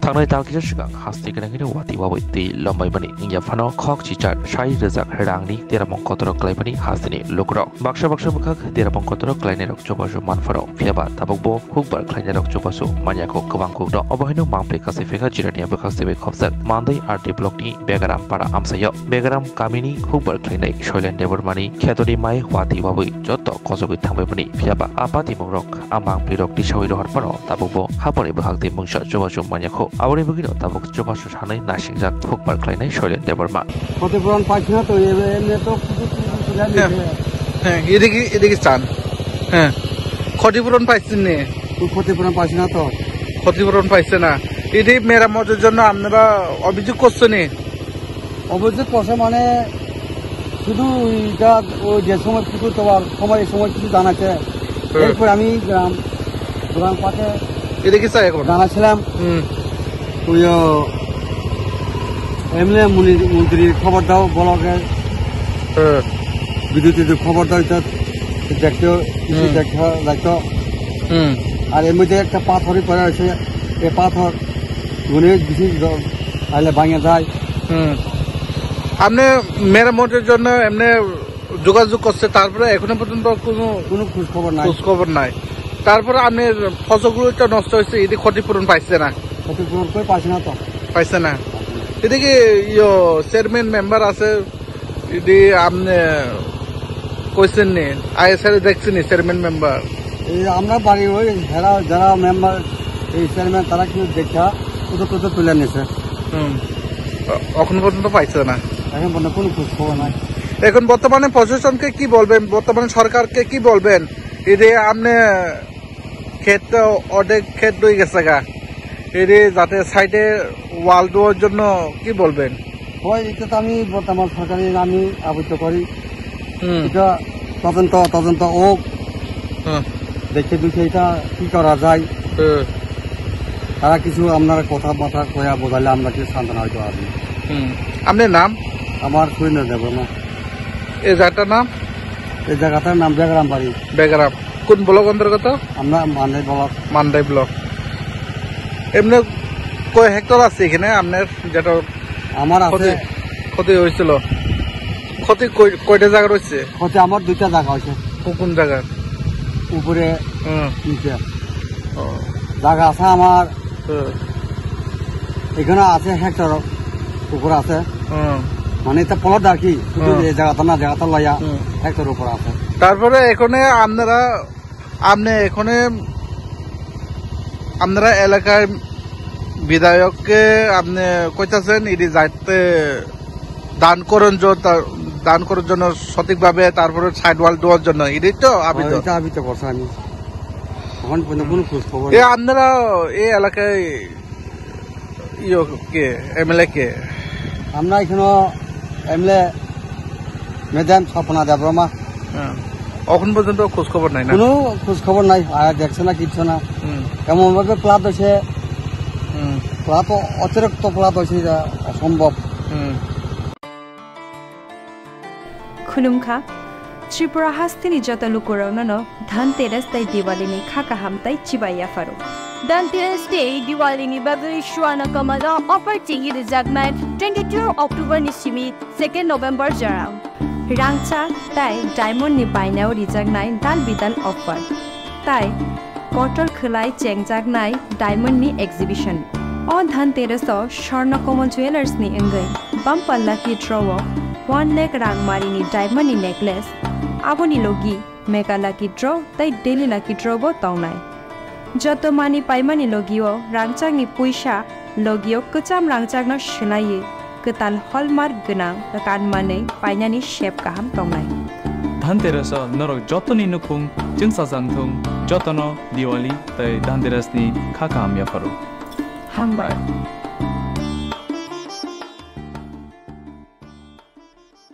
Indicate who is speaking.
Speaker 1: थांनाय दागिर सिगां हास्ति गोनांनि वाति वाबै दै लम्बायबानि इंया फानो खक चिचार साइ रोजाक रांनि तेरामं कतरक क्लाइबानि हास्तिनि लुकरक बाक्सा मोखाक तेरामं कतरक क्लाइनाय रक चुबाचु मानफाराव फियाबा ताबकबो हुकबार क्लाइनाय रक चुबाचु मानियाखौ गोबांखौ द अबहायनो मांप्ले कासिफेका जिरानिया बखासेबे खबसाक मान्दै आरटी ब्लकनि बेगाराम पारा आमसायो बेगाराम गामिनि हुकबार क्लाइनाय सयलेन देबरमानि खेतनि माय वाति वाबै जत खजगै थांबायबानि फियाबा आपाति मंरक आमां प्लिरक दिसावै रहर पारो ताबकबो हापनि बहागते मुंसा चुबाचु मानियाखौ आवरे बगिनो ताबक चुबाचु सानै नासिंजाक हुकबार क्लाइनाय सयलेन देबरमा
Speaker 2: ক্ষতিপূরণ পাইছি না তো এমনি তো
Speaker 3: হ্যাঁ এদিকে চান হ্যাঁ ক্ষতিপূরণ পাইছেন নি
Speaker 2: ক্ষতিপূরণ পাইছি না তো
Speaker 3: ক্ষতিপূরণ পাইছে না এটি মেরামতের জন্য আপনারা অভিযোগ করছেন
Speaker 2: অভিযোগ করছে মানে শুধু এটা ওই যে সময় পুকুর তোমার সময় কিছু জানাচ্ছে এরপর আমি গ্রাম পাশে
Speaker 3: এদিকে চাই এখন
Speaker 2: জানাছিলাম ওই MLA মন্ত্রীর খবর দাও ব্লকের বিদ্যুতের খবর দাও দেখতে দেখতো আর এর মধ্যে একটা পাথরই পড়ে আছে এই পাথর গুনে বেশি তাহলে ভাঙে যায়
Speaker 3: আপনি মেরামতের জন্য এমনি যোগাযোগ করছে তারপরে এখনো পর্যন্ত কোনো খোঁজ খবর নাই তারপরে আপনি ফসলগুলো নষ্ট হয়েছে এটি ক্ষতিপূরণ পাইছে না
Speaker 2: ক্ষতিপূরণ করে পাইছে না তো
Speaker 3: পাইছে না এদিকে চেয়ারম্যান মেম্বার আছে এটি আপনি কইছেন নি আইএসআর দেখছেন চেয়ারম্যান মেম্বার
Speaker 2: এই আমরা বাড়ি ওই যারা মেম্বার এই চেয়ারম্যান তারা কিন্তু দেখা কোথাও তুলে নিয়েছে
Speaker 3: এখন পর্যন্ত পাইছে না
Speaker 2: এখন পর্যন্ত কোনো খোঁজ খবর নাই
Speaker 3: এখন বর্তমানে প্রশাসনকে কি বলবেন বর্তমানে সরকারকে কি বলবেন এটি আপনি ক্ষেতটা অর্ধেক ক্ষেত রয়ে গেছে গা এটি যাতে সাইডে ওয়াল দেওয়ার জন্য কি বলবেন
Speaker 2: ওই এটা তো আমি বর্তমান সরকারি আমি আবদ্ধ করি এটা তদন্ত ও দেখে এটা কি করা যায় তারা কিছু আপনার কথা কয়া বোঝালে আমরা কিছু সান্ত্বনা হয়তো আসি
Speaker 3: আপনার নাম
Speaker 2: আমার কইনা দেব না
Speaker 3: এই জায়গাটার নাম
Speaker 2: এই জায়গাটার নাম বেগারাম বাড়ি
Speaker 3: বেগারাম কোন ব্লক অন্তর্গত
Speaker 2: আমরা
Speaker 3: মান্দাই ব্লক এমনি কয় হেক্টর আছে এখানে আপনার যেটা
Speaker 2: আমার আছে
Speaker 3: ক্ষতি হয়েছিল ক্ষতি কয়টা জায়গা রয়েছে
Speaker 2: ক্ষতি আমার দুইটা জায়গা হয়েছে
Speaker 3: কোন জায়গা
Speaker 2: উপরে নিচে জায়গা আছে আমার এখানে আছে হেক্টর উপর আছে মানে এটা প্লট আর কি এই জায়গাটা না জায়গাটা লইয়া হেক্টর উপর আছে
Speaker 3: তারপরে এখানে আপনারা এলাকায় বিধায়ককে আপনি কইতাছেন এটি যাইতে দান করার জন্য সঠিকভাবে তারপরে সাইড ওয়াল দেওয়ার জন্য এটাই তো
Speaker 2: আবিত করছে আমি এখন কোনো খোঁজ খবর
Speaker 3: আপনারা এই এলাকায় কে MLA কে
Speaker 2: আমরা এখানে MLA ম্যাডাম স্বপ্না দেবরমা
Speaker 3: এখন পর্যন্ত খোঁজ খবর নাই না
Speaker 2: কোনো খোঁজ খবর নাই আর দেখছে না কিচ্ছু না এমন ভাবে প্লাট হয়েছে প্লাট অতিরিক্ত প্লাট হয়েছে অসম্ভব
Speaker 4: खुलुमखा त्रिपुरा हास्तिनि जत लुकुराउनो धनतेरस तै दिवालीनि खाका हामताइ चिबाया फारो
Speaker 5: धनतेरस डे दिवालीनि बागै श्वाना कमला अफर चिंगी रिजाकनाय 22 अक्टोबर नि सिमी 2 नोभेम्बर जरां
Speaker 4: रांचा ताइ डायमंड नि बायनाव रिजाकनाय दाल बिदाल अफर ताइ कटल खलाय चेंगजाकनाय डायमंड नि एक्जिबिशन अ धनतेरस स्वर्ण कमल ज्वेलर्स नि अंगै बमपल्ला की ड्रव 1 लाख रांगमारिनि डायमंड नेकलेस आबोनि लोगी मेगा लाकी ड्र तै डेली लाकी ड्र बो तौनाय जत मानि पाइमानि लोगियो रांचांनि पैसा लोगियो कचाम रांचांनो शिलाये कताल हलमार्क गोनां कानमानै पाइनानि शेप गाहाम तौनाय
Speaker 6: धनतेरस नरक जतनि नुखुं जोंसा जानथुं जतनो दिवाली तै धनतेरसनि खाखाम याफारो
Speaker 4: हामबाय